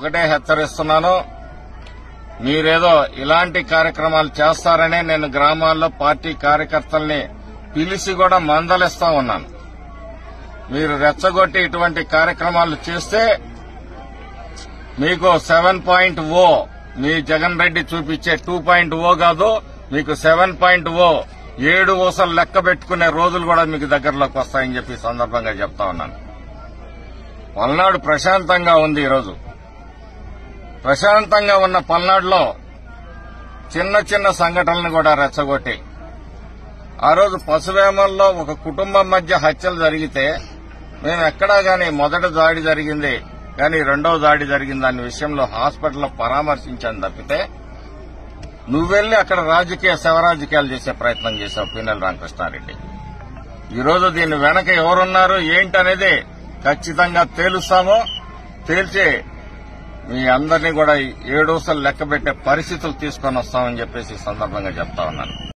ఒకటే హెచ్చరిస్తున్నాను, మీరేదో ఇలాంటి కార్యక్రమాలు చేస్తారనే నేను గ్రామాల్లో పార్టీ కార్యకర్తల్ని పిలిచి కూడా మందలిస్తా ఉన్నాను. మీరు రెచ్చగొట్టి ఇటువంటి కార్యక్రమాలు చేస్తే మీకు 7.0 మీ జగన్ రెడ్డి చూపించే 2.0 కాదు, మీకు 7.0 7 ఊసలు లెక్క పెట్టుకునే రోజులు కూడా మీకు దగ్గరలోకి వస్తాయని చెప్పి సందర్భంగా చెప్తా ఉన్నాను. పల్నాడు ప్రశాంతంగా ఉంది. ఈరోజు ప్రశాంతంగా ఉన్న పల్నాడులో చిన్న చిన్న సంఘటనలను కూడా రెచ్చగొట్టి, ఆ రోజు పశువేమల్లో ఒక కుటుంబం మధ్య హత్యలు జరిగితే మేము ఎక్కడా గాని మొదటి దాడి జరిగింది కానీ రెండవ దాడి జరిగింది అనే విషయంలో హాస్పిటల్లో పరామర్శించాను తప్పితే నువ్వెళ్లి అక్కడ శవరాజకీయాలు చేసే ప్రయత్నం చేశావు పిన్నెల రామకృష్ణారెడ్డి. ఈరోజు దీని వెనక ఎవరున్నారు ఏంటనేది ఖచ్చితంగా తేలుస్తాము. తేల్చి మీ అందరినీ కూడా 7 ఊసలు లెక్క పెట్టే పరిస్థితులు తీసుకొని వస్తామని చెప్పేసి సందర్భంగా చెప్తా ఉన్నాను.